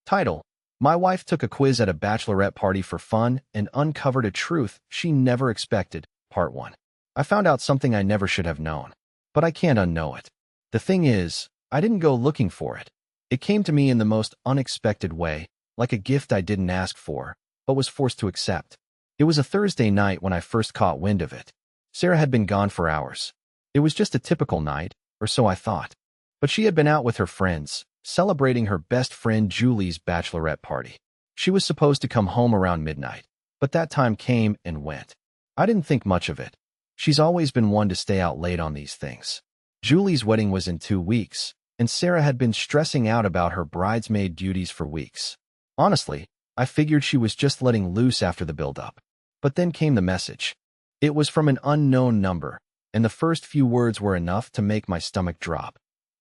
Title: My wife took a quiz at a bachelorette party for fun and uncovered a truth she never expected. Part 1. I found out something I never should have known, but I can't unknow it. The thing is, I didn't go looking for it. It came to me in the most unexpected way, like a gift I didn't ask for, but was forced to accept. It was a Thursday night when I first caught wind of it. Sarah had been gone for hours. It was just a typical night, or so I thought. But she had been out with her friends, celebrating her best friend Julie's bachelorette party. She was supposed to come home around midnight, but that time came and went. I didn't think much of it. She's always been one to stay out late on these things. Julie's wedding was in 2 weeks, and Sarah had been stressing out about her bridesmaid duties for weeks. Honestly, I figured she was just letting loose after the build-up. But then came the message. It was from an unknown number, and the first few words were enough to make my stomach drop.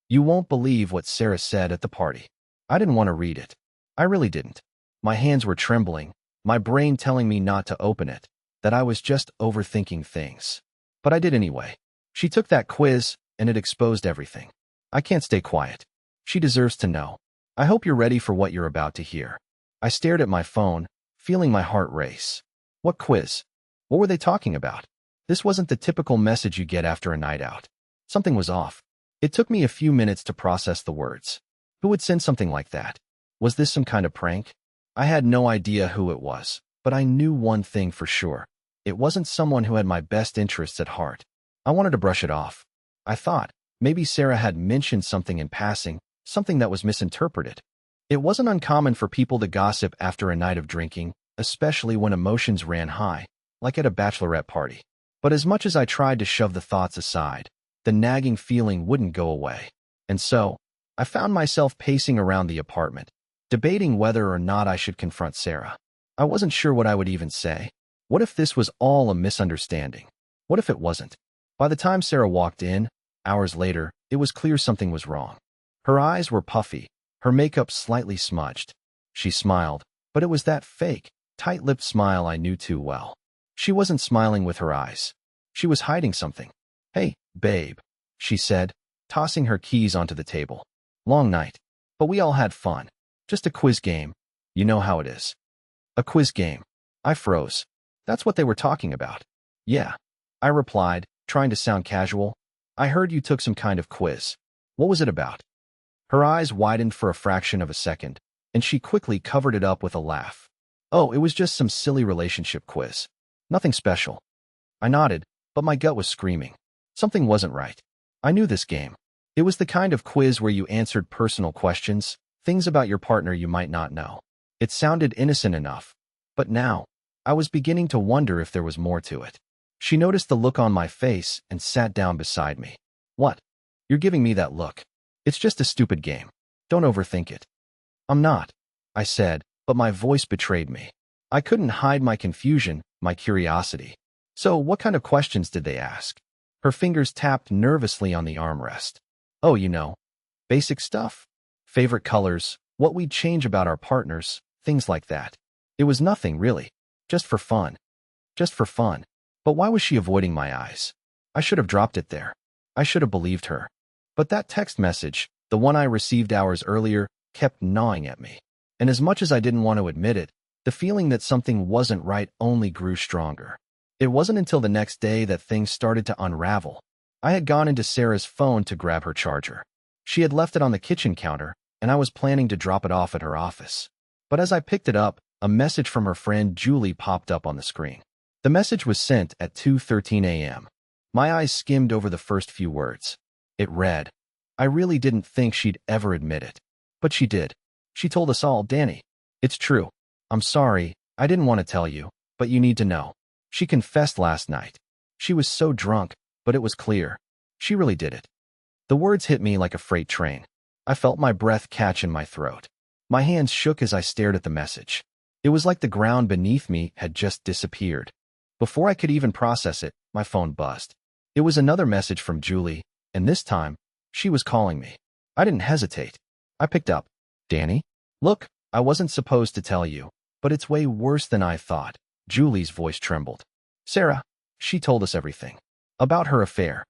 You won't believe what Sarah said at the party. I didn't want to read it. I really didn't. My hands were trembling, my brain telling me not to open it, that I was just overthinking things. But I did anyway. She took that quiz, and it exposed everything. I can't stay quiet. She deserves to know. I hope you're ready for what you're about to hear. I stared at my phone, feeling my heart race. What quiz? What were they talking about? This wasn't the typical message you get after a night out. Something was off. It took me a few minutes to process the words. Who would send something like that? Was this some kind of prank? I had no idea who it was, but I knew one thing for sure. It wasn't someone who had my best interests at heart. I wanted to brush it off. I thought, maybe Sarah had mentioned something in passing, something that was misinterpreted. It wasn't uncommon for people to gossip after a night of drinking, especially when emotions ran high, like at a bachelorette party. But as much as I tried to shove the thoughts aside, the nagging feeling wouldn't go away. And so, I found myself pacing around the apartment, debating whether or not I should confront Sarah. I wasn't sure what I would even say. What if this was all a misunderstanding? What if it wasn't? By the time Sarah walked in, hours later, it was clear something was wrong. Her eyes were puffy, her makeup slightly smudged. She smiled, but it was that fake, tight-lipped smile I knew too well. She wasn't smiling with her eyes. She was hiding something. Hey, babe, she said, tossing her keys onto the table. Long night. But we all had fun. Just a quiz game. You know how it is. A quiz game. I froze. That's what they were talking about. Yeah. I replied, trying to sound casual. I heard you took some kind of quiz. What was it about? Her eyes widened for a fraction of a second, and she quickly covered it up with a laugh. Oh, it was just some silly relationship quiz. Nothing special. I nodded, but my gut was screaming. Something wasn't right. I knew this game. It was the kind of quiz where you answered personal questions, things about your partner you might not know. It sounded innocent enough, but now, I was beginning to wonder if there was more to it. She noticed the look on my face and sat down beside me. What? You're giving me that look. It's just a stupid game. Don't overthink it. I'm not, I said, but my voice betrayed me. I couldn't hide my confusion, my curiosity. So what kind of questions did they ask? Her fingers tapped nervously on the armrest. Oh, you know, basic stuff. Favorite colors, what we'd change about our partners, things like that. It was nothing, really. Just for fun. Just for fun. But why was she avoiding my eyes? I should have dropped it there. I should have believed her. But that text message, the one I received hours earlier, kept gnawing at me. And as much as I didn't want to admit it, the feeling that something wasn't right only grew stronger. It wasn't until the next day that things started to unravel. I had gone into Sarah's phone to grab her charger. She had left it on the kitchen counter, and I was planning to drop it off at her office. But as I picked it up, a message from her friend Julie popped up on the screen. The message was sent at 2:13 a.m. My eyes skimmed over the first few words. It read, I really didn't think she'd ever admit it. But she did. She told us all, Danny. It's true. I'm sorry, I didn't want to tell you, but you need to know. She confessed last night. She was so drunk, but it was clear. She really did it. The words hit me like a freight train. I felt my breath catch in my throat. My hands shook as I stared at the message. It was like the ground beneath me had just disappeared. Before I could even process it, my phone buzzed. It was another message from Julie, and this time, she was calling me. I didn't hesitate. I picked up. Danny? Look, I wasn't supposed to tell you, but it's way worse than I thought. Julie's voice trembled. Sarah, she told us everything. About her affair.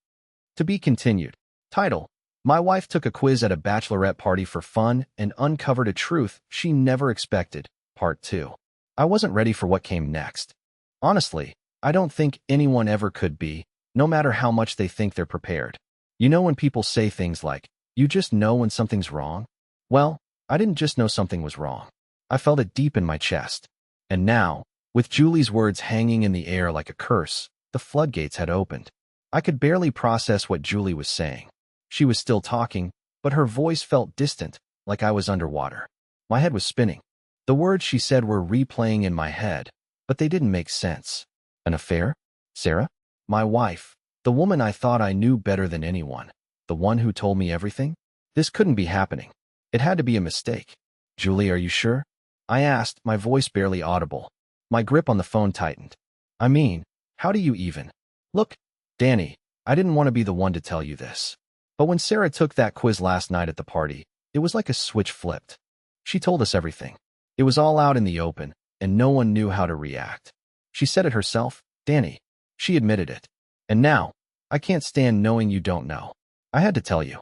To be continued. Title: My wife took a quiz at a bachelorette party for fun and uncovered a truth she never expected. Part 2. I wasn't ready for what came next. Honestly, I don't think anyone ever could be, no matter how much they think they're prepared. You know when people say things like, you just know when something's wrong? Well, I didn't just know something was wrong. I felt it deep in my chest. And now, with Julie's words hanging in the air like a curse, the floodgates had opened. I could barely process what Julie was saying. She was still talking, but her voice felt distant, like I was underwater. My head was spinning. The words she said were replaying in my head, but they didn't make sense. An affair? Sarah? My wife, the woman I thought I knew better than anyone, the one who told me everything? This couldn't be happening. It had to be a mistake. Julie, are you sure? I asked, my voice barely audible. My grip on the phone tightened. I mean, how do you even? Look, Danny, I didn't want to be the one to tell you this. But when Sarah took that quiz last night at the party, it was like a switch flipped. She told us everything. It was all out in the open, and no one knew how to react. She said it herself, Danny. She admitted it. And now, I can't stand knowing you don't know. I had to tell you.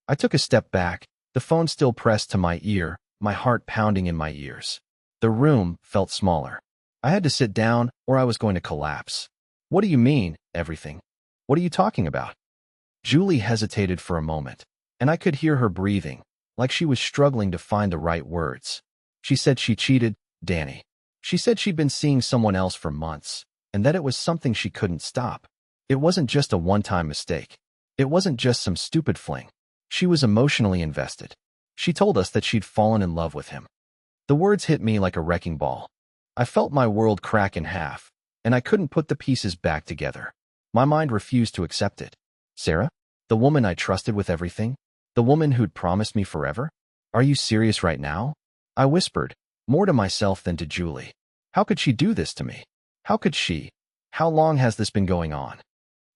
I took a step back, the phone still pressed to my ear, my heart pounding in my ears. The room felt smaller. I had to sit down, or I was going to collapse. What do you mean, everything? What are you talking about? Julie hesitated for a moment, and I could hear her breathing, like she was struggling to find the right words. She said she cheated, Danny. She said she'd been seeing someone else for months, and that it was something she couldn't stop. It wasn't just a one-time mistake. It wasn't just some stupid fling. She was emotionally invested. She told us that she'd fallen in love with him. The words hit me like a wrecking ball. I felt my world crack in half, and I couldn't put the pieces back together. My mind refused to accept it. Sarah? The woman I trusted with everything? The woman who'd promised me forever? Are you serious right now? I whispered, more to myself than to Julie. How could she do this to me? How could she? How long has this been going on?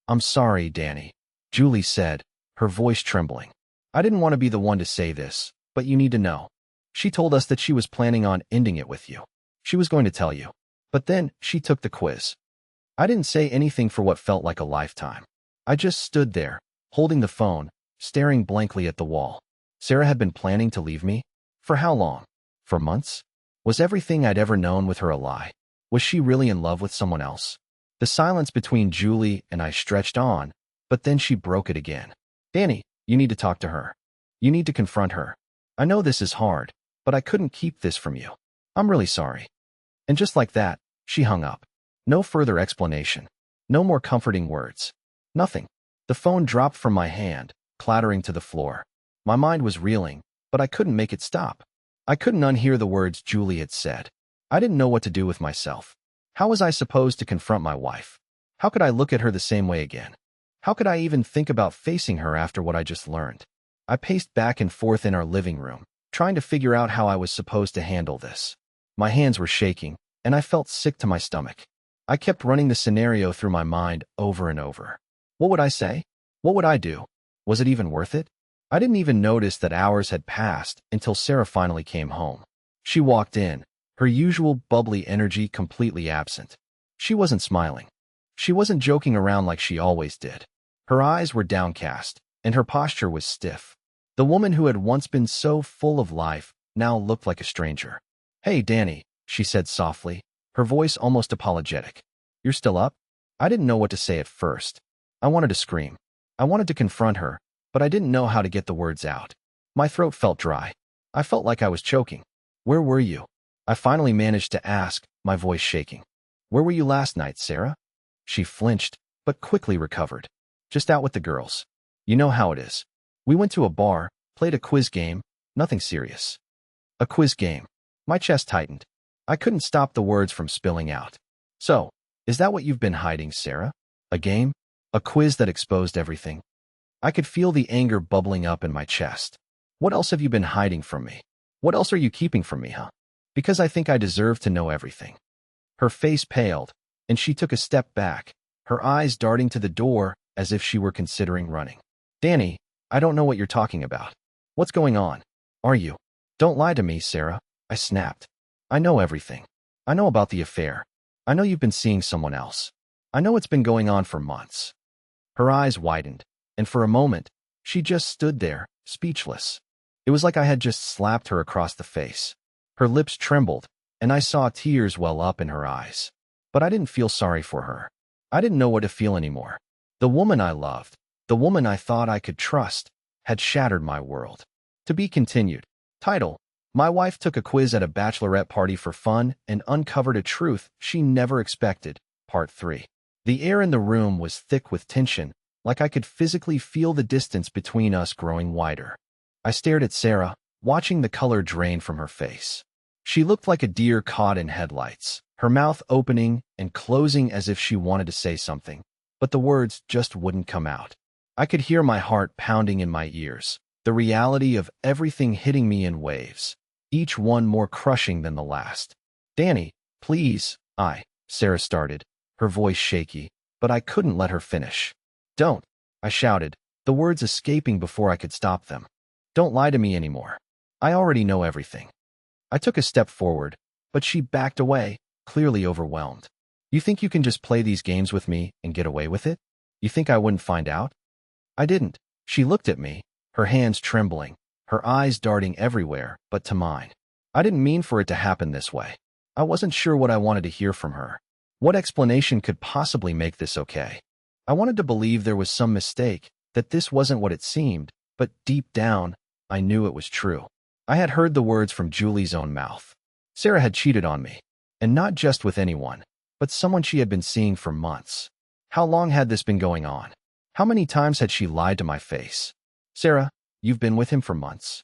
I'm sorry, Danny, Julie said, her voice trembling. I didn't want to be the one to say this, but you need to know. She told us that she was planning on ending it with you. She was going to tell you. But then she took the quiz. I didn't say anything for what felt like a lifetime. I just stood there, holding the phone, staring blankly at the wall. Sarah had been planning to leave me? For how long? For months? Was everything I'd ever known with her a lie? Was she really in love with someone else? The silence between Julie and I stretched on, but then she broke it again. Danny, you need to talk to her. You need to confront her. I know this is hard, but I couldn't keep this from you. I'm really sorry. And just like that, she hung up. No further explanation. No more comforting words. Nothing. The phone dropped from my hand, clattering to the floor. My mind was reeling, but I couldn't make it stop. I couldn't unhear the words Julie had said. I didn't know what to do with myself. How was I supposed to confront my wife? How could I look at her the same way again? How could I even think about facing her after what I just learned? I paced back and forth in our living room, trying to figure out how I was supposed to handle this. My hands were shaking, and I felt sick to my stomach. I kept running the scenario through my mind over and over. What would I say? What would I do? Was it even worth it? I didn't even notice that hours had passed until Sarah finally came home. She walked in, her usual bubbly energy completely absent. She wasn't smiling. She wasn't joking around like she always did. Her eyes were downcast, and her posture was stiff. The woman who had once been so full of life now looked like a stranger. Hey, Danny, she said softly, her voice almost apologetic. You're still up? I didn't know what to say at first. I wanted to scream. I wanted to confront her, but I didn't know how to get the words out. My throat felt dry. I felt like I was choking. Where were you? I finally managed to ask, my voice shaking. Where were you last night, Sarah? She flinched, but quickly recovered. Just out with the girls. You know how it is. We went to a bar, played a quiz game, nothing serious. A quiz game. My chest tightened. I couldn't stop the words from spilling out. So, is that what you've been hiding, Sarah? A game? A quiz that exposed everything? I could feel the anger bubbling up in my chest. What else have you been hiding from me? What else are you keeping from me, huh? Because I think I deserve to know everything. Her face paled, and she took a step back, her eyes darting to the door as if she were considering running. Danny, I don't know what you're talking about. What's going on? Are you? Don't lie to me, Sarah, I snapped. I know everything. I know about the affair. I know you've been seeing someone else. I know it's been going on for months. Her eyes widened, and for a moment, She just stood there, speechless. It was like I had just slapped her across the face. Her lips trembled, and I saw tears well up in her eyes. But I didn't feel sorry for her. I didn't know what to feel anymore. The woman I loved, the woman I thought I could trust, had shattered my world. To be continued. Title: My wife took a quiz at a bachelorette party for fun and uncovered a truth she never expected. Part 3. The air in the room was thick with tension, like I could physically feel the distance between us growing wider. I stared at Sarah, watching the color drain from her face. She looked like a deer caught in headlights, her mouth opening and closing as if she wanted to say something, but the words just wouldn't come out. I could hear my heart pounding in my ears, the reality of everything hitting me in waves, each one more crushing than the last. "Danny, please," Sarah started, her voice shaky, but I couldn't let her finish. "Don't," I shouted, the words escaping before I could stop them. "Don't lie to me anymore. I already know everything." I took a step forward, but she backed away, clearly overwhelmed. "You think you can just play these games with me and get away with it? You think I wouldn't find out?" I didn't. She looked at me, her hands trembling, her eyes darting everywhere but to mine. I didn't mean for it to happen this way. I wasn't sure what I wanted to hear from her. What explanation could possibly make this okay? I wanted to believe there was some mistake, that this wasn't what it seemed, but deep down, I knew it was true. I had heard the words from Julie's own mouth. Sarah had cheated on me, and not just with anyone, but someone she had been seeing for months. How long had this been going on? How many times had she lied to my face? "Sarah, you've been with him for months?"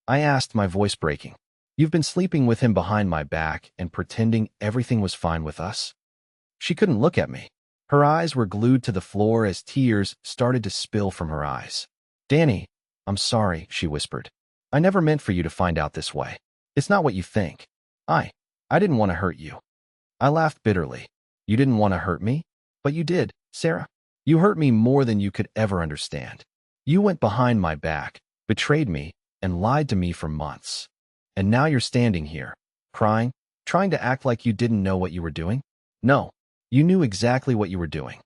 I asked, my voice breaking. "You've been sleeping with him behind my back and pretending everything was fine with us?" She couldn't look at me. Her eyes were glued to the floor as tears started to spill from her eyes. "Danny, I'm sorry," she whispered. "I never meant for you to find out this way. It's not what you think. I didn't want to hurt you." I laughed bitterly. "You didn't want to hurt me? But you did, Sarah. You hurt me more than you could ever understand. You went behind my back, betrayed me, and lied to me for months. And now you're standing here, crying, trying to act like you didn't know what you were doing? No, you knew exactly what you were doing."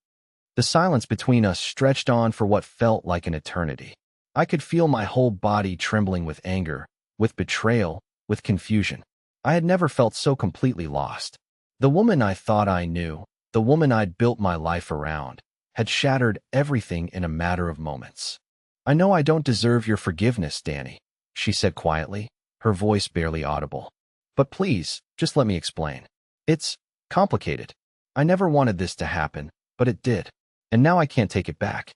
The silence between us stretched on for what felt like an eternity. I could feel my whole body trembling with anger, with betrayal, with confusion. I had never felt so completely lost. The woman I thought I knew, the woman I'd built my life around, had shattered everything in a matter of moments. "I know I don't deserve your forgiveness, Danny," she said quietly, her voice barely audible. "But please, just let me explain. It's complicated. I never wanted this to happen, but it did. And now I can't take it back."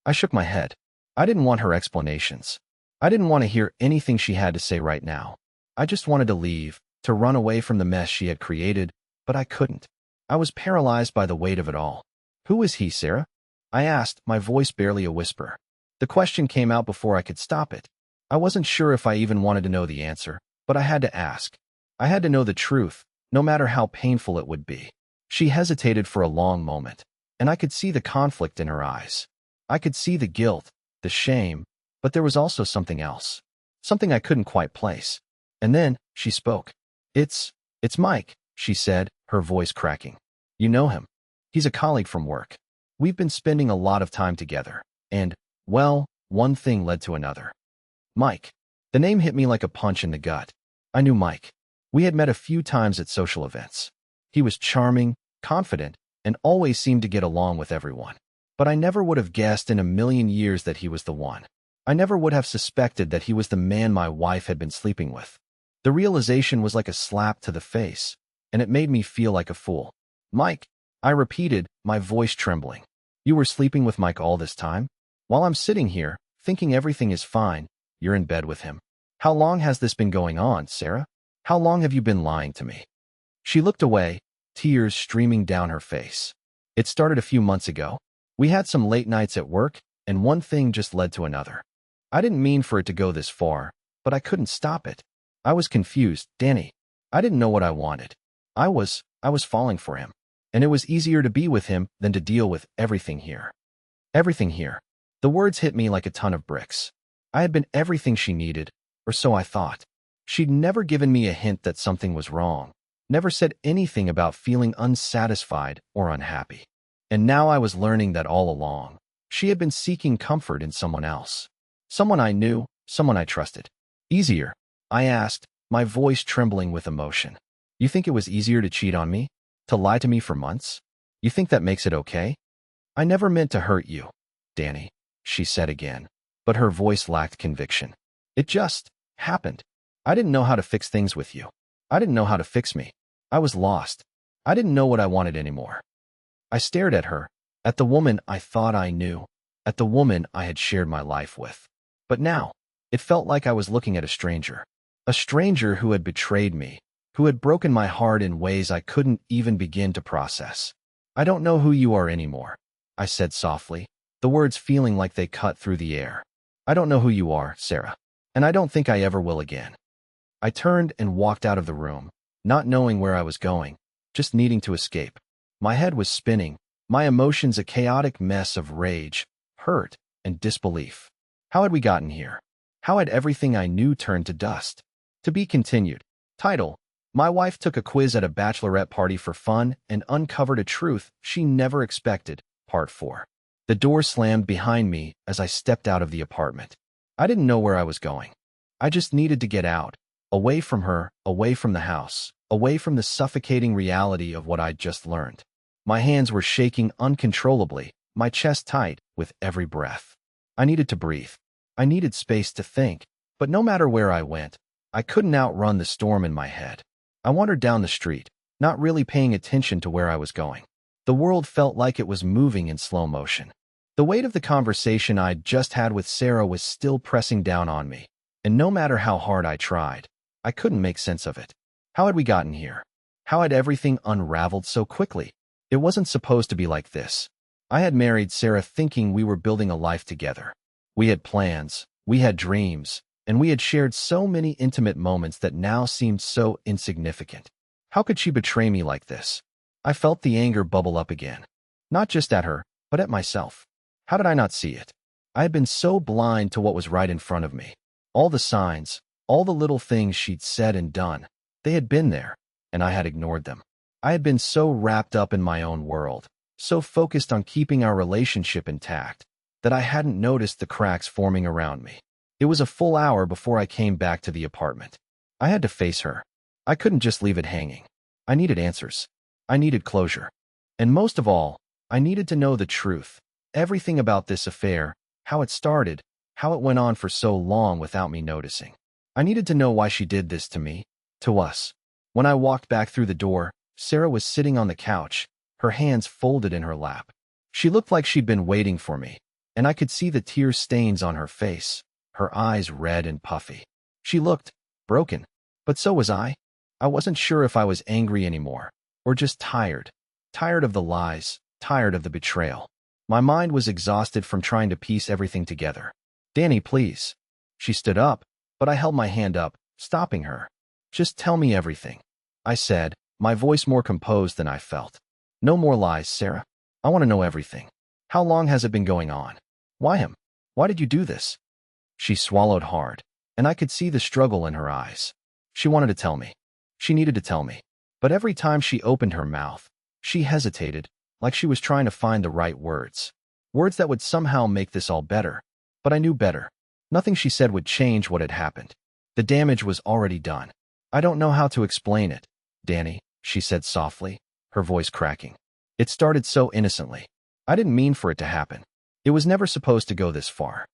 I shook my head. I didn't want her explanations. I didn't want to hear anything she had to say right now. I just wanted to leave, to run away from the mess she had created, but I couldn't. I was paralyzed by the weight of it all. "Who is he, Sarah?" I asked, my voice barely a whisper. The question came out before I could stop it. I wasn't sure if I even wanted to know the answer, but I had to ask. I had to know the truth, no matter how painful it would be. She hesitated for a long moment, and I could see the conflict in her eyes. I could see the guilt, the shame, but there was also something else. Something I couldn't quite place. And then, she spoke. It's Mike," she said, her voice cracking. "You know him. He's a colleague from work. We've been spending a lot of time together, and, well, one thing led to another." Mike. The name hit me like a punch in the gut. I knew Mike. We had met a few times at social events. He was charming, confident, and always seemed to get along with everyone. But I never would have guessed in a million years that he was the one. I never would have suspected that he was the man my wife had been sleeping with. The realization was like a slap to the face, and it made me feel like a fool. "Mike," I repeated, my voice trembling. "You were sleeping with Mike all this time? While I'm sitting here, thinking everything is fine, you're in bed with him. How long has this been going on, Sarah? How long have you been lying to me?" She looked away, tears streaming down her face. "It started a few months ago. We had some late nights at work, and one thing just led to another. I didn't mean for it to go this far, but I couldn't stop it. I was confused, Danny. I didn't know what I wanted. I was falling for him. And it was easier to be with him than to deal with everything here." Everything here. The words hit me like a ton of bricks. I had been everything she needed, or so I thought. She'd never given me a hint that something was wrong, never said anything about feeling unsatisfied or unhappy. And now I was learning that all along, She had been seeking comfort in someone else. Someone I knew, someone I trusted. Easier? I asked, my voice trembling with emotion. You think it was easier to cheat on me? To lie to me for months? You think that makes it okay? I never meant to hurt you, Danny, she said again, but her voice lacked conviction. It just happened. I didn't know how to fix things with you. I didn't know how to fix me. I was lost. I didn't know what I wanted anymore. I stared at her, at the woman I thought I knew, at the woman I had shared my life with. But now, it felt like I was looking at a stranger who had betrayed me, who had broken my heart in ways I couldn't even begin to process. I don't know who you are anymore, I said softly, the words feeling like they cut through the air. I don't know who you are, Sarah, and I don't think I ever will again. I turned and walked out of the room, not knowing where I was going, just needing to escape. My head was spinning, my emotions a chaotic mess of rage, hurt, and disbelief. How had we gotten here? How had everything I knew turned to dust? To be continued. Title: My wife took a quiz at a bachelorette party for fun and uncovered a truth she never expected. Part 4. The door slammed behind me as I stepped out of the apartment. I didn't know where I was going. I just needed to get out, away from her, away from the house, away from the suffocating reality of what I'd just learned. My hands were shaking uncontrollably, my chest tight with every breath. I needed to breathe. I needed space to think, but no matter where I went, I couldn't outrun the storm in my head. I wandered down the street, not really paying attention to where I was going. The world felt like it was moving in slow motion. The weight of the conversation I'd just had with Sarah was still pressing down on me, and no matter how hard I tried, I couldn't make sense of it. How had we gotten here? How had everything unraveled so quickly? It wasn't supposed to be like this. I had married Sarah thinking we were building a life together. We had plans, we had dreams, and we had shared so many intimate moments that now seemed so insignificant. How could she betray me like this? I felt the anger bubble up again. Not just at her, but at myself. How did I not see it? I had been so blind to what was right in front of me. All the signs, all the little things she'd said and done, they had been there, and I had ignored them. I had been so wrapped up in my own world, so focused on keeping our relationship intact, that I hadn't noticed the cracks forming around me. It was a full hour before I came back to the apartment. I had to face her. I couldn't just leave it hanging. I needed answers. I needed closure. And most of all, I needed to know the truth. Everything about this affair, how it started, how it went on for so long without me noticing. I needed to know why she did this to me, to us. When I walked back through the door, Sarah was sitting on the couch, her hands folded in her lap. She looked like she'd been waiting for me, and I could see the tear stains on her face, her eyes red and puffy. She looked broken, but so was I. I wasn't sure if I was angry anymore, or just tired. Tired of the lies, tired of the betrayal. My mind was exhausted from trying to piece everything together. Danny, please. She stood up, but I held my hand up, stopping her. Just tell me everything, I said, my voice more composed than I felt. No more lies, Sarah. I want to know everything. How long has it been going on? Why him? Why did you do this? She swallowed hard, and I could see the struggle in her eyes. She wanted to tell me. She needed to tell me. But every time she opened her mouth, she hesitated, like she was trying to find the right words. Words that would somehow make this all better. But I knew better. Nothing she said would change what had happened. The damage was already done. I don't know how to explain it, Danny, she said softly, her voice cracking. It started so innocently. I didn't mean for it to happen. It was never supposed to go this far.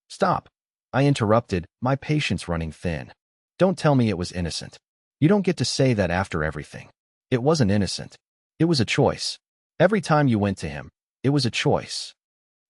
Stop, I interrupted, my patience running thin. Don't tell me it was innocent. You don't get to say that after everything. It wasn't innocent. It was a choice. Every time you went to him, it was a choice.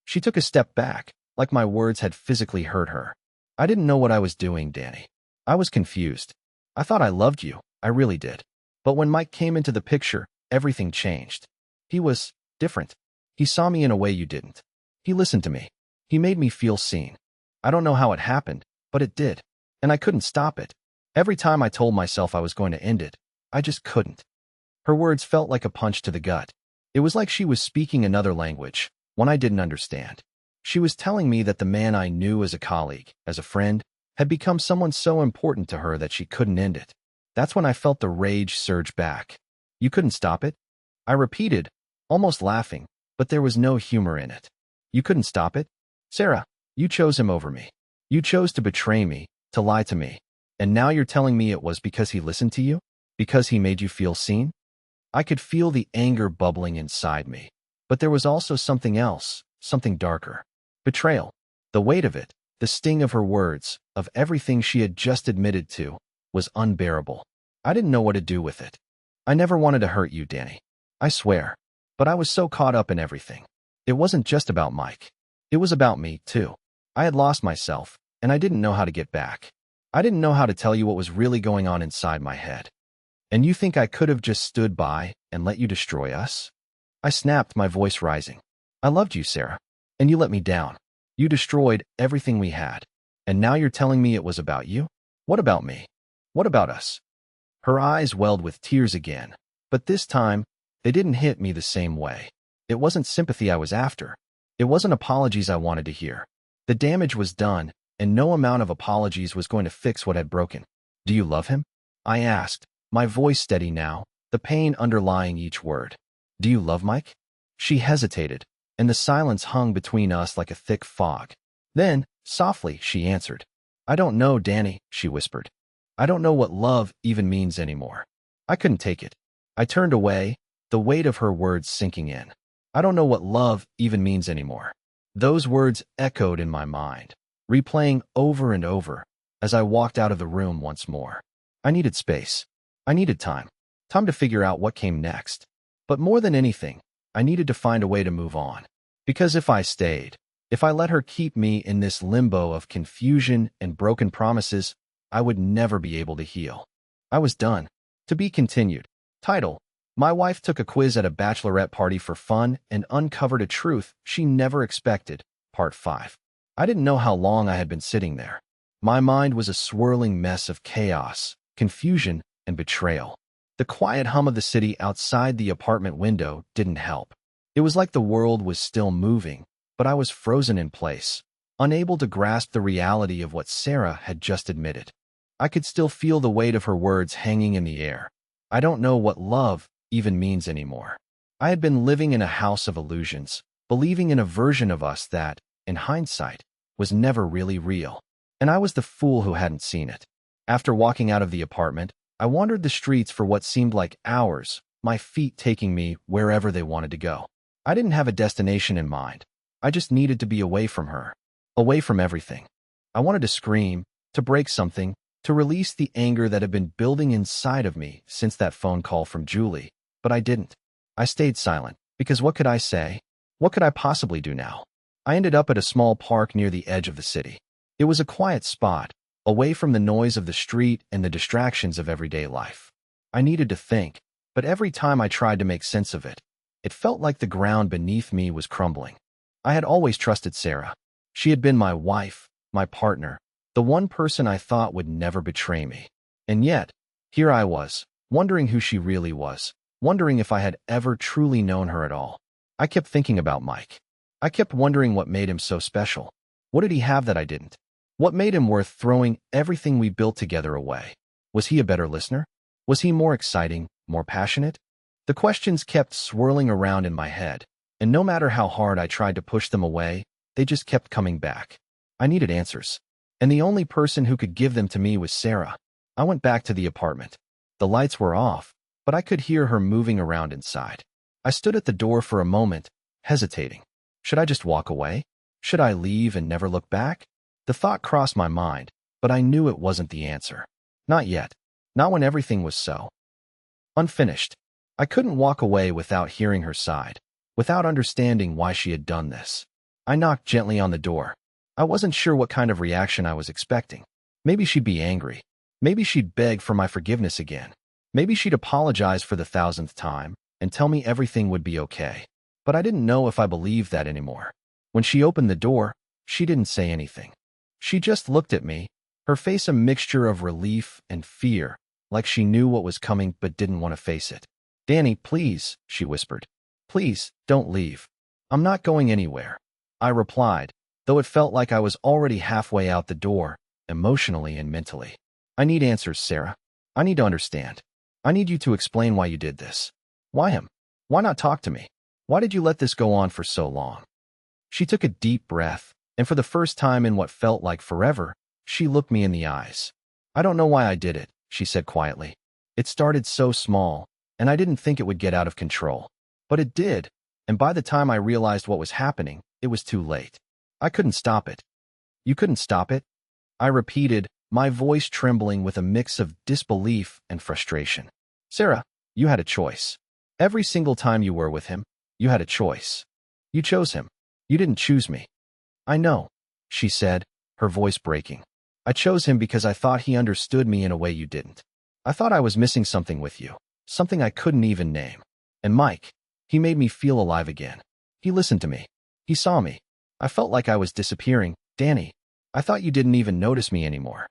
She took a step back, like my words had physically hurt her. I didn't know what I was doing, Danny. I was confused. I thought I loved you, I really did. But when Mike came into the picture, everything changed. He was different. He saw me in a way you didn't. He listened to me. He made me feel seen. I don't know how it happened, but it did. And I couldn't stop it. Every time I told myself I was going to end it, I just couldn't. Her words felt like a punch to the gut. It was like she was speaking another language, one I didn't understand. She was telling me that the man I knew as a colleague, as a friend, had become someone so important to her that she couldn't end it. That's when I felt the rage surge back. You couldn't stop it? I repeated, almost laughing, but there was no humor in it. You couldn't stop it? Sarah, you chose him over me. You chose to betray me, to lie to me. And now you're telling me it was because he listened to you? Because he made you feel seen? I could feel the anger bubbling inside me. But there was also something else, something darker. Betrayal. The weight of it, the sting of her words, of everything she had just admitted to, was unbearable. I didn't know what to do with it. I never wanted to hurt you, Danny. I swear. But I was so caught up in everything. It wasn't just about Mike. It was about me, too. I had lost myself, and I didn't know how to get back. I didn't know how to tell you what was really going on inside my head. And you think I could have just stood by and let you destroy us? I snapped, my voice rising. I loved you, Sarah. And you let me down. You destroyed everything we had. And now you're telling me it was about you? What about me? What about us? Her eyes welled with tears again. But this time, they didn't hit me the same way. It wasn't sympathy I was after. It wasn't apologies I wanted to hear. The damage was done, and no amount of apologies was going to fix what had broken. Do you love him? I asked, my voice steady now, the pain underlying each word. Do you love Mike? She hesitated, and the silence hung between us like a thick fog. Then, softly, she answered. I don't know, Danny, she whispered. I don't know what love even means anymore. I couldn't take it. I turned away, the weight of her words sinking in. I don't know what love even means anymore. Those words echoed in my mind, replaying over and over as I walked out of the room once more. I needed space. I needed time. Time to figure out what came next. But more than anything, I needed to find a way to move on. Because if I stayed, if I let her keep me in this limbo of confusion and broken promises, I would never be able to heal. I was done. To be continued. Title: My wife took a quiz at a bachelorette party for fun and uncovered a truth she never expected. Part 5. I didn't know how long I had been sitting there. My mind was a swirling mess of chaos, confusion, and betrayal. The quiet hum of the city outside the apartment window didn't help. It was like the world was still moving, but I was frozen in place, unable to grasp the reality of what Sarah had just admitted. I could still feel the weight of her words hanging in the air. I don't know what love even means anymore. I had been living in a house of illusions, believing in a version of us that, in hindsight, was never really real. And I was the fool who hadn't seen it. After walking out of the apartment, I wandered the streets for what seemed like hours, my feet taking me wherever they wanted to go. I didn't have a destination in mind. I just needed to be away from her, away from everything. I wanted to scream, to break something, to release the anger that had been building inside of me since that phone call from Julie, but I didn't. I stayed silent, because what could I say? What could I possibly do now? I ended up at a small park near the edge of the city. It was a quiet spot, away from the noise of the street and the distractions of everyday life. I needed to think, but every time I tried to make sense of it, it felt like the ground beneath me was crumbling. I had always trusted Sarah. She had been my wife, my partner, the one person I thought would never betray me. And yet, here I was, wondering who she really was, wondering if I had ever truly known her at all. I kept thinking about Mike. I kept wondering what made him so special. What did he have that I didn't? What made him worth throwing everything we built together away? Was he a better listener? Was he more exciting, more passionate? The questions kept swirling around in my head, and no matter how hard I tried to push them away, they just kept coming back. I needed answers, and the only person who could give them to me was Sarah. I went back to the apartment. The lights were off, but I could hear her moving around inside. I stood at the door for a moment, hesitating. Should I just walk away? Should I leave and never look back? The thought crossed my mind, but I knew it wasn't the answer. Not yet. Not when everything was so unfinished. I couldn't walk away without hearing her side, without understanding why she had done this. I knocked gently on the door. I wasn't sure what kind of reaction I was expecting. Maybe she'd be angry. Maybe she'd beg for my forgiveness again. Maybe she'd apologize for the 1,000th time and tell me everything would be okay. But I didn't know if I believed that anymore. When she opened the door, she didn't say anything. She just looked at me, her face a mixture of relief and fear, like she knew what was coming but didn't want to face it. Danny, please, she whispered. Please, don't leave. I'm not going anywhere. I replied, though it felt like I was already halfway out the door, emotionally and mentally. I need answers, Sarah. I need to understand. I need you to explain why you did this. Why him? Why not talk to me? Why did you let this go on for so long? She took a deep breath, and for the first time in what felt like forever, she looked me in the eyes. I don't know why I did it, she said quietly. It started so small, and I didn't think it would get out of control. But it did, and by the time I realized what was happening, it was too late. I couldn't stop it. You couldn't stop it? I repeated, my voice trembling with a mix of disbelief and frustration. Sarah, you had a choice. Every single time you were with him, you had a choice. You chose him. You didn't choose me. I know, she said, her voice breaking. I chose him because I thought he understood me in a way you didn't. I thought I was missing something with you, something I couldn't even name. And Mike, he made me feel alive again. He listened to me. He saw me. I felt like I was disappearing. Danny, I thought you didn't even notice me anymore.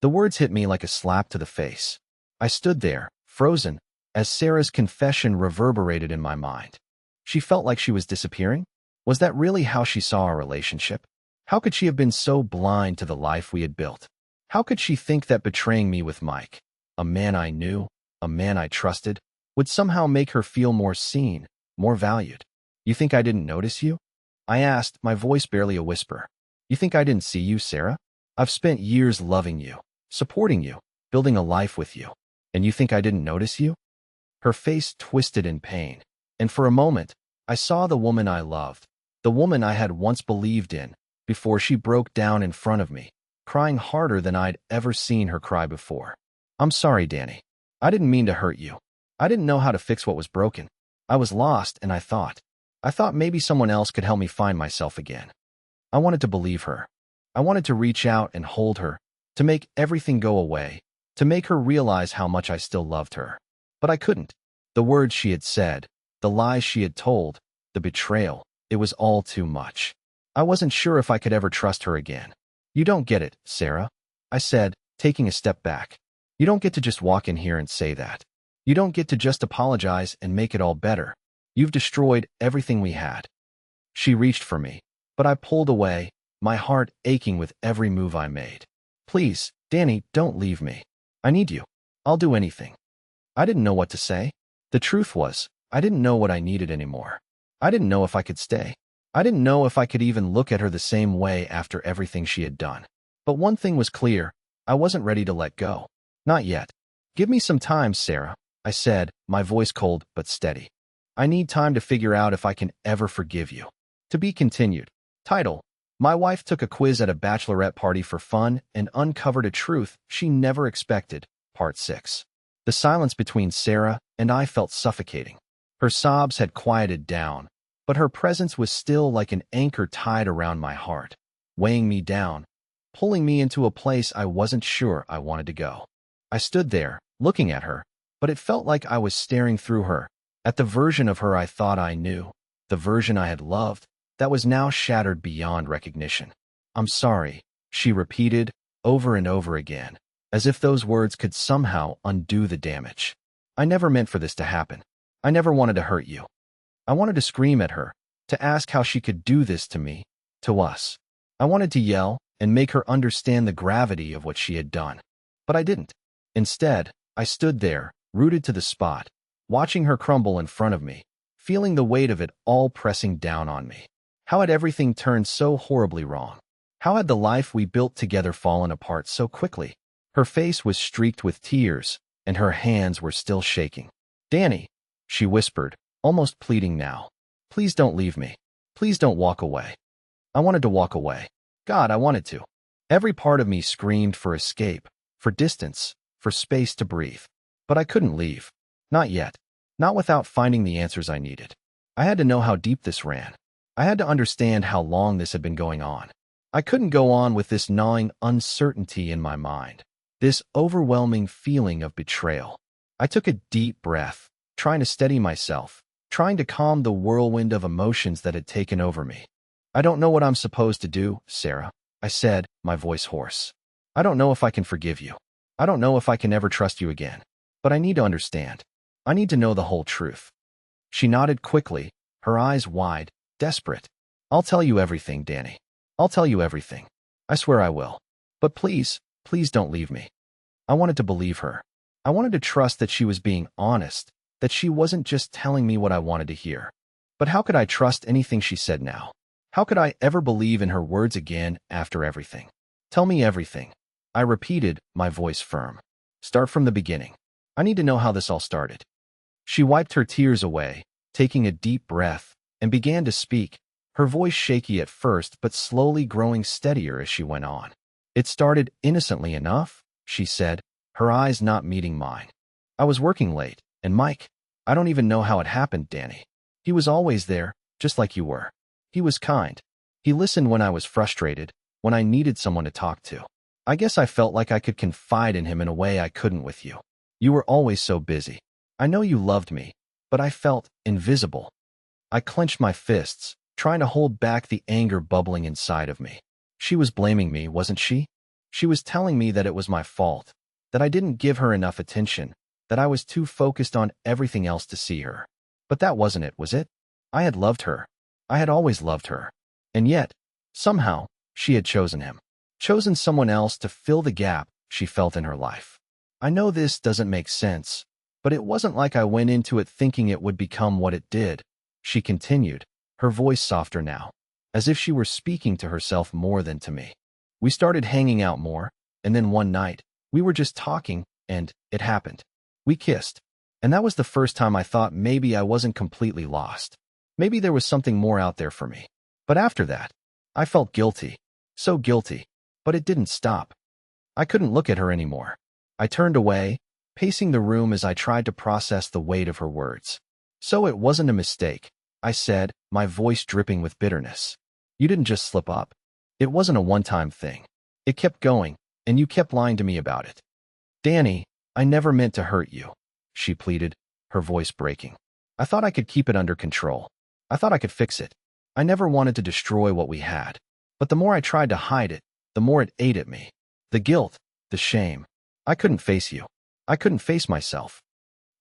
The words hit me like a slap to the face. I stood there, frozen, as Sarah's confession reverberated in my mind. She felt like she was disappearing? Was that really how she saw our relationship? How could she have been so blind to the life we had built? How could she think that betraying me with Mike, a man I knew, a man I trusted, would somehow make her feel more seen, more valued? You think I didn't notice you? I asked, my voice barely a whisper. You think I didn't see you, Sarah? I've spent years loving you, supporting you, building a life with you. And you think I didn't notice you? Her face twisted in pain, and for a moment, I saw the woman I loved, the woman I had once believed in, before she broke down in front of me, crying harder than I'd ever seen her cry before. I'm sorry, Danny. I didn't mean to hurt you. I didn't know how to fix what was broken. I was lost, and I thought maybe someone else could help me find myself again. I wanted to believe her. I wanted to reach out and hold her, to make everything go away, to make her realize how much I still loved her. But I couldn't. The words she had said, the lies she had told, the betrayal, it was all too much. I wasn't sure if I could ever trust her again. You don't get it, Sarah, I said, taking a step back. You don't get to just walk in here and say that. You don't get to just apologize and make it all better. You've destroyed everything we had. She reached for me, but I pulled away, my heart aching with every move I made. Please, Danny, don't leave me. I need you. I'll do anything. I didn't know what to say. The truth was, I didn't know what I needed anymore. I didn't know if I could stay. I didn't know if I could even look at her the same way after everything she had done. But one thing was clear, I wasn't ready to let go. Not yet. Give me some time, Sarah, I said, my voice cold but steady. I need time to figure out if I can ever forgive you. To be continued. Title: My wife took a quiz at a bachelorette party for fun and uncovered a truth she never expected. Part 6. The silence between Sarah and I felt suffocating. Her sobs had quieted down, but her presence was still like an anchor tied around my heart, weighing me down, pulling me into a place I wasn't sure I wanted to go. I stood there, looking at her, but it felt like I was staring through her, at the version of her I thought I knew, the version I had loved, that was now shattered beyond recognition. I'm sorry, she repeated, over and over again, as if those words could somehow undo the damage. I never meant for this to happen. I never wanted to hurt you. I wanted to scream at her, to ask how she could do this to me, to us. I wanted to yell and make her understand the gravity of what she had done. But I didn't. Instead, I stood there, rooted to the spot, watching her crumble in front of me, feeling the weight of it all pressing down on me. How had everything turned so horribly wrong? How had the life we built together fallen apart so quickly? Her face was streaked with tears, and her hands were still shaking. Danny, she whispered, almost pleading now. Please don't leave me. Please don't walk away. I wanted to walk away. God, I wanted to. Every part of me screamed for escape, for distance, for space to breathe. But I couldn't leave. Not yet. Not without finding the answers I needed. I had to know how deep this ran. I had to understand how long this had been going on. I couldn't go on with this gnawing uncertainty in my mind, this overwhelming feeling of betrayal. I took a deep breath, trying to steady myself, trying to calm the whirlwind of emotions that had taken over me. I don't know what I'm supposed to do, Sarah, I said, my voice hoarse. I don't know if I can forgive you. I don't know if I can ever trust you again. But I need to understand. I need to know the whole truth. She nodded quickly, her eyes wide, desperate. I'll tell you everything, Danny. I'll tell you everything. I swear I will. But please, please don't leave me. I wanted to believe her. I wanted to trust that she was being honest, that she wasn't just telling me what I wanted to hear. But how could I trust anything she said now? How could I ever believe in her words again after everything? Tell me everything. I repeated, my voice firm. Start from the beginning. I need to know how this all started. She wiped her tears away, taking a deep breath, and began to speak, her voice shaky at first but slowly growing steadier as she went on. It started innocently enough, she said, her eyes not meeting mine. I was working late, and Mike, I don't even know how it happened, Danny. He was always there, just like you were. He was kind. He listened when I was frustrated, when I needed someone to talk to. I guess I felt like I could confide in him in a way I couldn't with you. You were always so busy. I know you loved me, but I felt invisible. I clenched my fists, trying to hold back the anger bubbling inside of me. She was blaming me, wasn't she? She was telling me that it was my fault, that I didn't give her enough attention, that I was too focused on everything else to see her. But that wasn't it, was it? I had loved her. I had always loved her. And yet, somehow, she had chosen him. Chosen someone else to fill the gap she felt in her life. I know this doesn't make sense, but it wasn't like I went into it thinking it would become what it did. She continued, her voice softer now, as if she were speaking to herself more than to me. We started hanging out more, and then one night, we were just talking, and it happened. We kissed, and that was the first time I thought maybe I wasn't completely lost. Maybe there was something more out there for me. But after that, I felt guilty. So guilty. But it didn't stop. I couldn't look at her anymore. I turned away, pacing the room as I tried to process the weight of her words. So it wasn't a mistake, I said, my voice dripping with bitterness. You didn't just slip up. It wasn't a one-time thing. It kept going, and you kept lying to me about it. Danny, I never meant to hurt you, she pleaded, her voice breaking. I thought I could keep it under control. I thought I could fix it. I never wanted to destroy what we had. But the more I tried to hide it, the more it ate at me. The guilt, the shame. I couldn't face you. I couldn't face myself.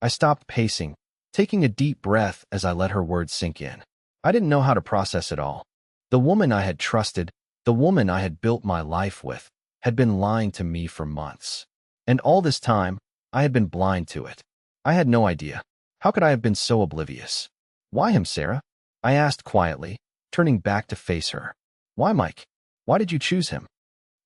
I stopped pacing, taking a deep breath as I let her words sink in. I didn't know how to process it all. The woman I had trusted, the woman I had built my life with, had been lying to me for months. And all this time, I had been blind to it. I had no idea. How could I have been so oblivious? Why him, Sarah? I asked quietly, turning back to face her. Why, Mike? Why did you choose him?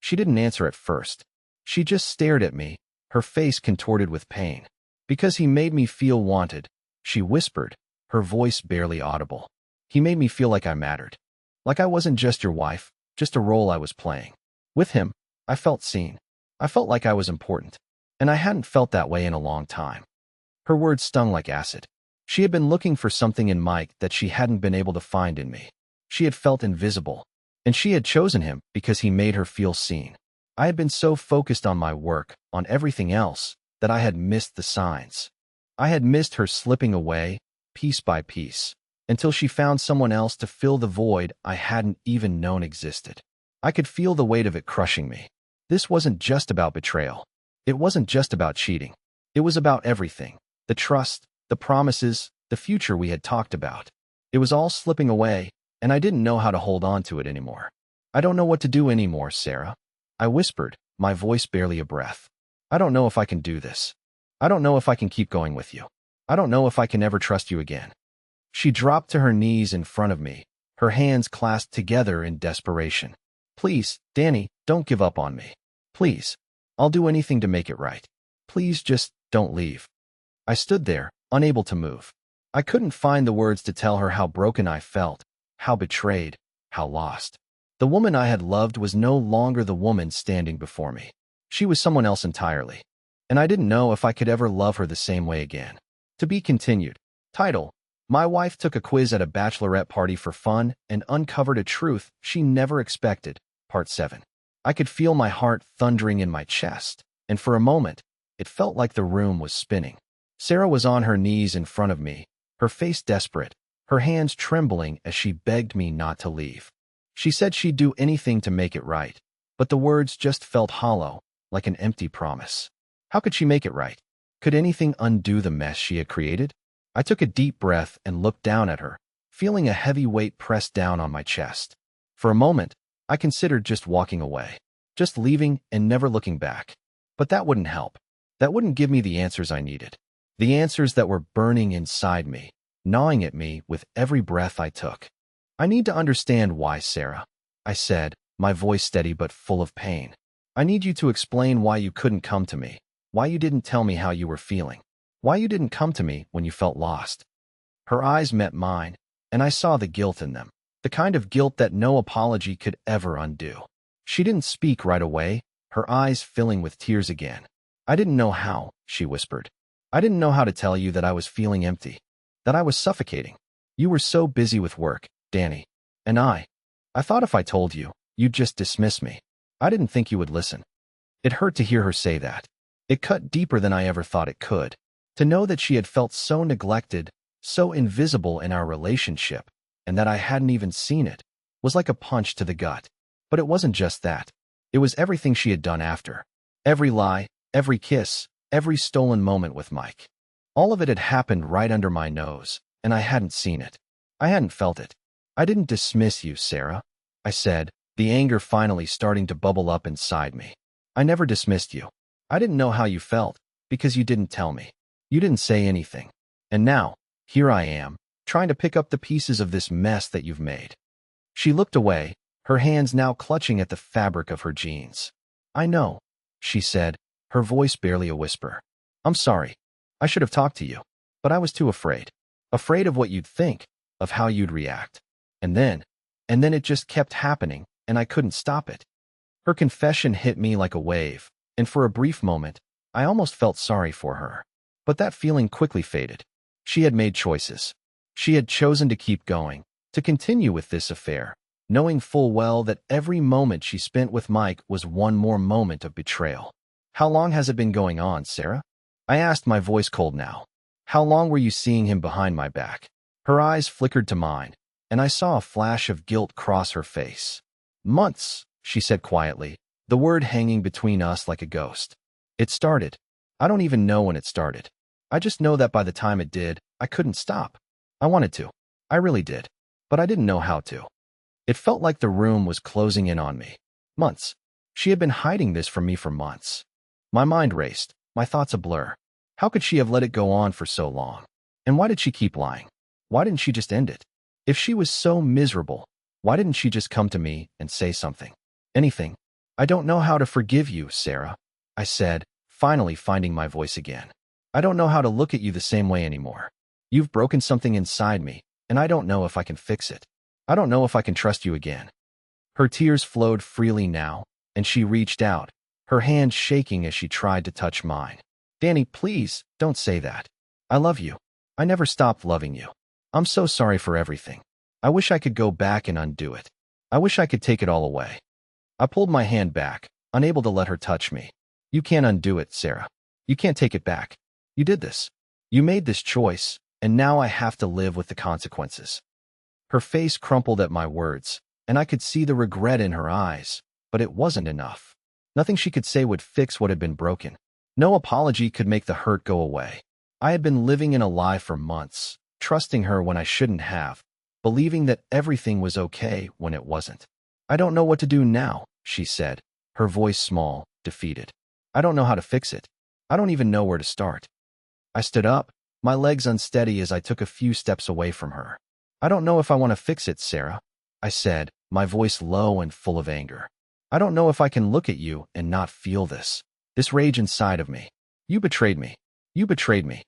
She didn't answer at first. She just stared at me, her face contorted with pain. Because he made me feel wanted, she whispered, her voice barely audible. He made me feel like I mattered. Like I wasn't just your wife, just a role I was playing. With him, I felt seen. I felt like I was important. And I hadn't felt that way in a long time. Her words stung like acid. She had been looking for something in Mike that she hadn't been able to find in me. She had felt invisible. And she had chosen him because he made her feel seen. I had been so focused on my work, on everything else, that I had missed the signs. I had missed her slipping away, piece by piece, until she found someone else to fill the void I hadn't even known existed. I could feel the weight of it crushing me. This wasn't just about betrayal. It wasn't just about cheating. It was about everything. The trust, the promises, the future we had talked about. It was all slipping away, and I didn't know how to hold on to it anymore. I don't know what to do anymore, Sarah. I whispered, my voice barely a breath. I don't know if I can do this. I don't know if I can keep going with you. I don't know if I can ever trust you again. She dropped to her knees in front of me, her hands clasped together in desperation. Please, Danny, don't give up on me. Please. I'll do anything to make it right. Please just don't leave. I stood there, unable to move. I couldn't find the words to tell her how broken I felt, how betrayed, how lost. The woman I had loved was no longer the woman standing before me. She was someone else entirely. And I didn't know if I could ever love her the same way again. To be continued. Title: My wife took a quiz at a bachelorette party for fun and uncovered a truth she never expected. Part 7. I could feel my heart thundering in my chest, and for a moment, it felt like the room was spinning. Sarah was on her knees in front of me, her face desperate, her hands trembling as she begged me not to leave. She said she'd do anything to make it right, but the words just felt hollow, like an empty promise. How could she make it right? Could anything undo the mess she had created? I took a deep breath and looked down at her, feeling a heavy weight press down on my chest. For a moment, I considered just walking away, just leaving and never looking back. But that wouldn't help. That wouldn't give me the answers I needed. The answers that were burning inside me, gnawing at me with every breath I took. I need to understand why, Sarah, I said, my voice steady but full of pain. I need you to explain why you couldn't come to me, why you didn't tell me how you were feeling, why you didn't come to me when you felt lost. Her eyes met mine, and I saw the guilt in them, the kind of guilt that no apology could ever undo. She didn't speak right away, her eyes filling with tears again. I didn't know how, she whispered. I didn't know how to tell you that I was feeling empty, that I was suffocating. You were so busy with work, Danny. And I thought if I told you, you'd just dismiss me. I didn't think you would listen. It hurt to hear her say that. It cut deeper than I ever thought it could. To know that she had felt so neglected, so invisible in our relationship, and that I hadn't even seen it, was like a punch to the gut. But it wasn't just that. It was everything she had done after. Every lie, every kiss, every stolen moment with Mike. All of it had happened right under my nose, and I hadn't seen it. I hadn't felt it. I didn't dismiss you, Sarah, I said, the anger finally starting to bubble up inside me. I never dismissed you. I didn't know how you felt, because you didn't tell me. You didn't say anything. And now, here I am, trying to pick up the pieces of this mess that you've made. She looked away, her hands now clutching at the fabric of her jeans. I know, she said, her voice barely a whisper. I'm sorry. I should have talked to you, but I was too afraid. Afraid of what you'd think, of how you'd react. And then it just kept happening, and I couldn't stop it. Her confession hit me like a wave, and for a brief moment, I almost felt sorry for her. But that feeling quickly faded. She had made choices. She had chosen to keep going, to continue with this affair, knowing full well that every moment she spent with Mike was one more moment of betrayal. How long has it been going on, Sarah? I asked, my voice cold now. How long were you seeing him behind my back? Her eyes flickered to mine, and I saw a flash of guilt cross her face. Months, she said quietly, the word hanging between us like a ghost. It started. I don't even know when it started. I just know that by the time it did, I couldn't stop. I wanted to. I really did. But I didn't know how to. It felt like the room was closing in on me. Months. She had been hiding this from me for months. My mind raced, my thoughts a blur. How could she have let it go on for so long? And why did she keep lying? Why didn't she just end it? If she was so miserable, why didn't she just come to me and say something? Anything. I don't know how to forgive you, Sarah, I said, finally finding my voice again. I don't know how to look at you the same way anymore. You've broken something inside me, and I don't know if I can fix it. I don't know if I can trust you again. Her tears flowed freely now, and she reached out, her hand shaking as she tried to touch mine. Danny, please, don't say that. I love you. I never stopped loving you. I'm so sorry for everything. I wish I could go back and undo it. I wish I could take it all away. I pulled my hand back, unable to let her touch me. You can't undo it, Sarah. You can't take it back. You did this. You made this choice, and now I have to live with the consequences. Her face crumpled at my words, and I could see the regret in her eyes, but it wasn't enough. Nothing she could say would fix what had been broken. No apology could make the hurt go away. I had been living in a lie for months, trusting her when I shouldn't have, believing that everything was okay when it wasn't. I don't know what to do now, she said, her voice small, defeated. I don't know how to fix it. I don't even know where to start. I stood up, my legs unsteady as I took a few steps away from her. I don't know if I want to fix it, Sarah, I said, my voice low and full of anger. I don't know if I can look at you and not feel this rage inside of me. You betrayed me. You betrayed me.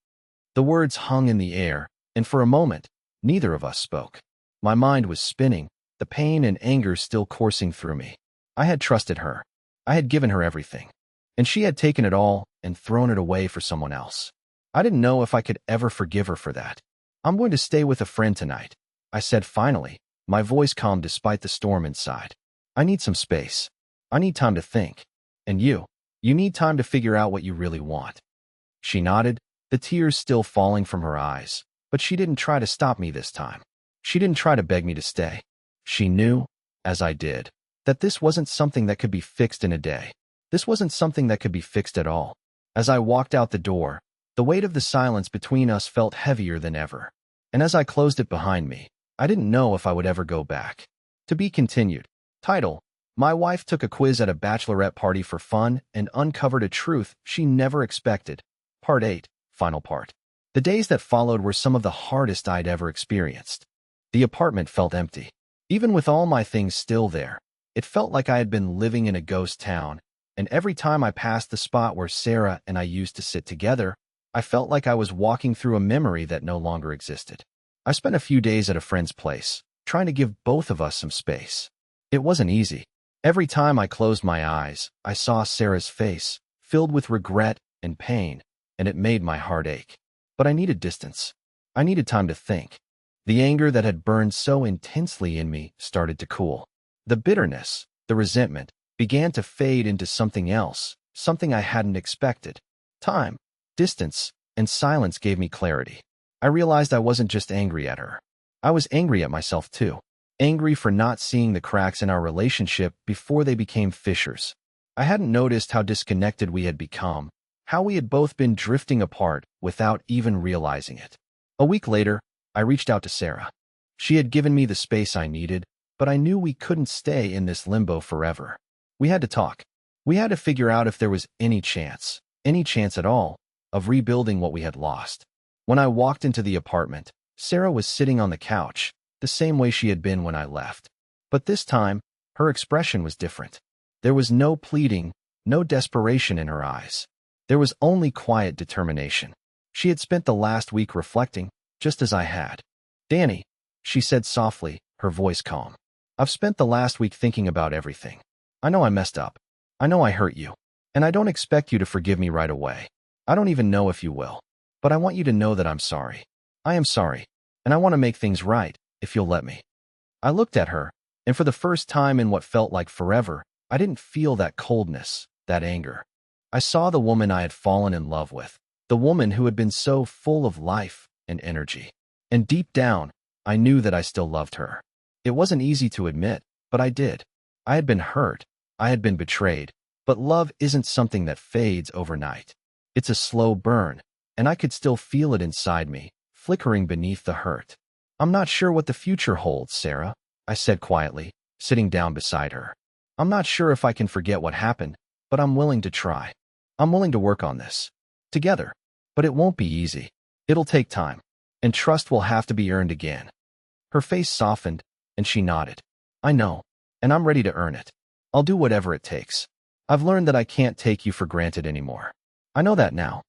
The words hung in the air, and for a moment, neither of us spoke. My mind was spinning, the pain and anger still coursing through me. I had trusted her. I had given her everything. And she had taken it all and thrown it away for someone else. I didn't know if I could ever forgive her for that. I'm going to stay with a friend tonight, I said finally, my voice calm despite the storm inside. I need some space. I need time to think. And you need time to figure out what you really want. She nodded, the tears still falling from her eyes, but she didn't try to stop me this time. She didn't try to beg me to stay. She knew, as I did, that this wasn't something that could be fixed in a day. This wasn't something that could be fixed at all. As I walked out the door, the weight of the silence between us felt heavier than ever. And as I closed it behind me, I didn't know if I would ever go back. To be continued. Title: My wife took a quiz at a bachelorette party for fun and uncovered a truth she never expected. Part 8, final part. The days that followed were some of the hardest I'd ever experienced. The apartment felt empty. Even with all my things still there, it felt like I had been living in a ghost town, and every time I passed the spot where Sarah and I used to sit together, I felt like I was walking through a memory that no longer existed. I spent a few days at a friend's place, trying to give both of us some space. It wasn't easy. Every time I closed my eyes, I saw Sarah's face, filled with regret and pain, and it made my heart ache. But I needed distance. I needed time to think. The anger that had burned so intensely in me started to cool. The bitterness, the resentment, began to fade into something else, something I hadn't expected. Time, distance, and silence gave me clarity. I realized I wasn't just angry at her. I was angry at myself too. Angry for not seeing the cracks in our relationship before they became fissures. I hadn't noticed how disconnected we had become, how we had both been drifting apart without even realizing it. A week later, I reached out to Sarah. She had given me the space I needed, but I knew we couldn't stay in this limbo forever. We had to talk. We had to figure out if there was any chance at all, of rebuilding what we had lost. When I walked into the apartment, Sarah was sitting on the couch, the same way she had been when I left. But this time, her expression was different. There was no pleading, no desperation in her eyes. There was only quiet determination. She had spent the last week reflecting, just as I had. "Danny," she said softly, her voice calm. "I've spent the last week thinking about everything. I know I messed up. I know I hurt you. And I don't expect you to forgive me right away. I don't even know if you will. But I want you to know that I'm sorry. I am sorry. And I want to make things right, if you'll let me." I looked at her, and for the first time in what felt like forever, I didn't feel that coldness, that anger. I saw the woman I had fallen in love with, the woman who had been so full of life and energy. And deep down, I knew that I still loved her. It wasn't easy to admit, but I did. I had been hurt. I had been betrayed. But love isn't something that fades overnight. It's a slow burn, and I could still feel it inside me, flickering beneath the hurt. "I'm not sure what the future holds, Sarah," I said quietly, sitting down beside her. "I'm not sure if I can forget what happened, but I'm willing to try. I'm willing to work on this. Together. But it won't be easy. It'll take time. And trust will have to be earned again." Her face softened, and she nodded. "I know. And I'm ready to earn it. I'll do whatever it takes. I've learned that I can't take you for granted anymore. I know that now."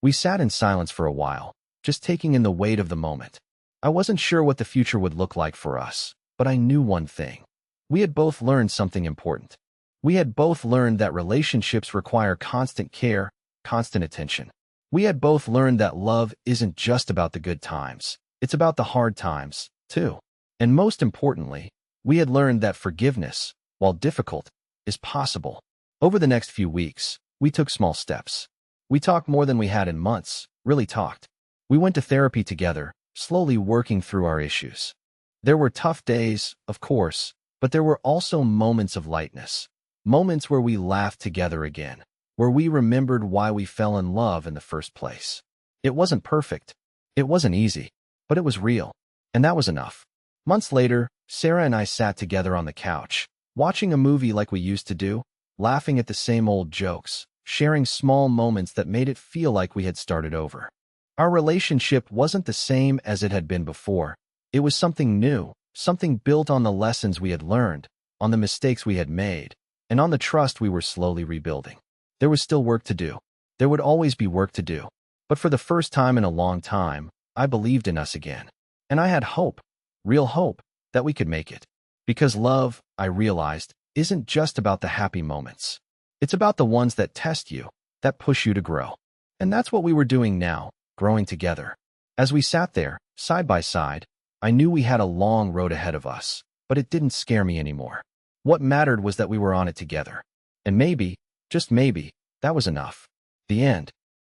We sat in silence for a while, just taking in the weight of the moment. I wasn't sure what the future would look like for us, but I knew one thing. We had both learned something important. We had both learned that relationships require constant care, constant attention. We had both learned that love isn't just about the good times. It's about the hard times, too. And most importantly, we had learned that forgiveness, while difficult, is possible. Over the next few weeks, we took small steps. We talked more than we had in months, really talked. We went to therapy together, slowly working through our issues. There were tough days, of course, but there were also moments of lightness. Moments where we laughed together again, where we remembered why we fell in love in the first place. It wasn't perfect. It wasn't easy, but it was real. And that was enough. Months later, Sarah and I sat together on the couch, watching a movie like we used to do, laughing at the same old jokes, sharing small moments that made it feel like we had started over. Our relationship wasn't the same as it had been before. It was something new, something built on the lessons we had learned, on the mistakes we had made, and on the trust we were slowly rebuilding. There was still work to do. There would always be work to do. But for the first time in a long time, I believed in us again. And I had hope, real hope, that we could make it. Because love, I realized, isn't just about the happy moments. It's about the ones that test you, that push you to grow. And that's what we were doing now, growing together. As we sat there, side by side, I knew we had a long road ahead of us, but it didn't scare me anymore. What mattered was that we were on it together. And maybe, just maybe, that was enough. The end.